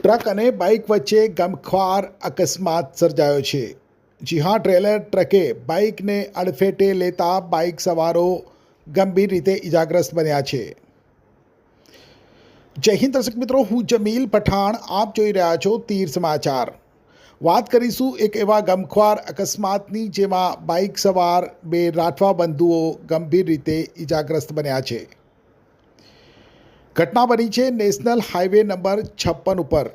Truck અને bike વચ્ચે ગમખ્વાર અકસ્માત સર્જાયો છે। જી હા, ટ્રકે બાઇકને અડફેટે લેતા બાઇક સવારો ગંભીર રીતે ઇજાગ્રસ્ત બન્યા છે। જય હિન્દ દર્શક મિત્રો, હું જમીલ પઠાણ, આપ જોઈ રહ્યા છો તીર સમાચાર। વાત કરીશું એક એવા ગમખ્વાર અકસ્માતની જેમાં બાઇક સવાર બે રાઠવા બંધુઓ ગંભીર રીતે ઇજાગ્રસ્ત બન્યા છે। ઘટના બની છે નેશનલ હાઈવે નંબર 56 ઉપર।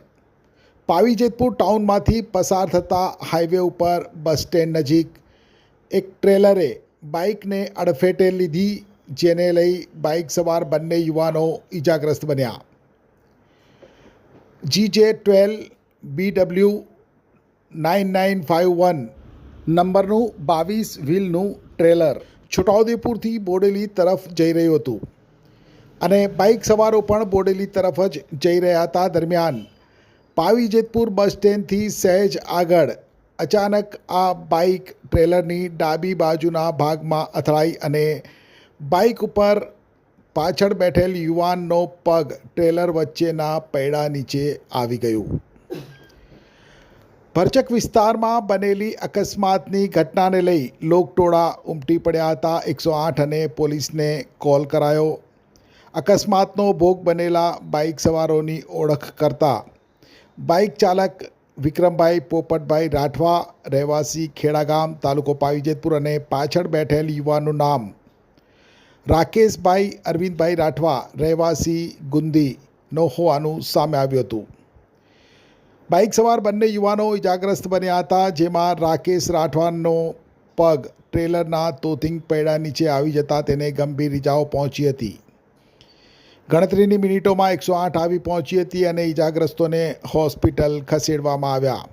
પાવી જેતપુર ટાઉનમાંથી પસાર થતા હાઈવે ઉપર બસ સ્ટેન્ડ નજીક એક ટ્રેલરે બાઇકને અડફેટે લીધી, જેને લઈ બાઇક સવાર બંને યુવાનો ઇજાગ્રસ્ત બન્યા। GJ12 BW 9951 નંબરનું 22 વ્હીલનું ટ્રેલર છોટાઉદેપુરથી બોડેલી તરફ જઈ રહ્યું હતું અને બાઇક સવારો પણ બોડેલી તરફ જ જઈ રહ્યા હતા। દરમિયાન પાવી જેતપુર બસ સ્ટેન્ડથી સહેજ આગળ અચાનક આ બાઇક ટ્રેલરની ડાબી બાજુના ભાગમાં અથડાઈ અને બાઇક ઉપર પાછળ બેઠેલ યુવાનનો પગ ટ્રેલર વચ્ચેના પૈડા નીચે આવી ગયું। ભરચક વિસ્તારમાં બનેલી અકસ્માતની ઘટનાને લઈ લોકટોળા ઉમટી પડ્યા હતા। 108 અને પોલીસને કોલ કરાયો। અકસ્માતનો ભોગ બનેલા બાઇક સવારોની ઓળખ કરતા બાઇક ચાલક વિક્રમભાઈ પોપટભાઈ રાઠવા, રહેવાસી ખેડાગામ, તાલુકો પાવી જેતપુર અને પાછળ બેઠેલ યુવાનનું નામ રાકેશભાઈ અરવિંદભાઈ રાઠવા, રહેવાસી ગુંદીનો હોવાનું સામે આવ્યું હતું। બાઇક સવાર બંને યુવાનો ઇજાગ્રસ્ત બન્યા હતા, જેમાં રાકેશ રાઠવાનો પગ ટ્રેલરના તોતિંગ પૈડા નીચે આવી જતાં તેને ગંભીર ઇજાઓ પહોંચી હતી। ગણતરીની મિનિટોમાં 108 આવી પહોંચી હતી અને ઇજાગ્રસ્તોને હોસ્પિટલ ખસેડવામાં આવ્યા।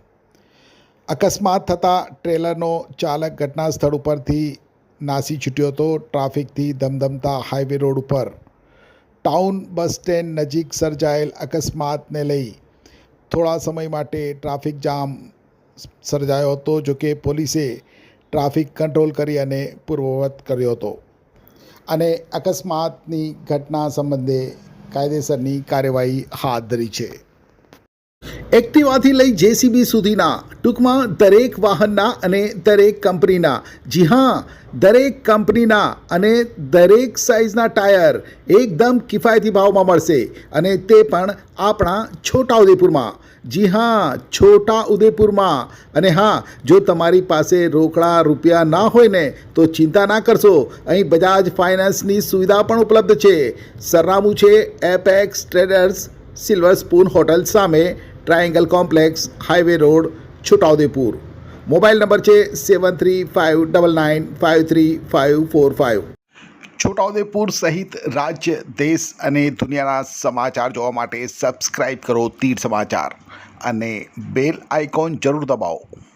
અકસ્માત થતાં ટ્રેલરનો ચાલક ઘટના સ્થળ ઉપરથી નાસી છૂટ્યો હતો। ટ્રાફિકથી ધમધમતા હાઈવે રોડ ઉપર ટાઉન બસ સ્ટેન્ડ નજીક સર્જાયેલ અકસ્માતને લઈ થોડા સમય માટે ટ્રાફિક જામ સર્જાયો હતો, જોકે પોલીસે ટ્રાફિક કંટ્રોલ કરી અને પૂર્વવત કર્યો હતો અને અકસ્માતની ઘટના સંબંધે કાયદેસરની કાર્યવાહી હાથ ધરી છે। એક્ટિવાથી લઈ JCB સુધીના, ટૂંકમાં દરેક વાહનના અને દરેક કંપનીના, જી હા, દરેક કંપનીના અને દરેક સાઇઝના ટાયર એકદમ કિફાયતી ભાવમાં મળશે અને તે પણ આપણા છોટાઉદેપુરમાં। જી હા, છોટાઉદેપુરમાં। અને હા, જો તમારી પાસે રોકડા રૂપિયા ના હોય ને તો ચિંતા ના કરશો, અહીં બજાજ ફાઇનાન્સની સુવિધા પણ ઉપલબ્ધ છે। સરનામું છે apex traders, silver spoon hotel સામે, triangle complex, highway road, Chhotaudepur. Mobile number છે 7359953545। છોટાઉદેપુર સહિત રાજ્ય, દેશ અને દુનિયાના સમાચાર જોવા માટે સબસ્ક્રાઈબ કરો તીર સમાચાર અને બેલ આઇકોન જરૂર દબાવો।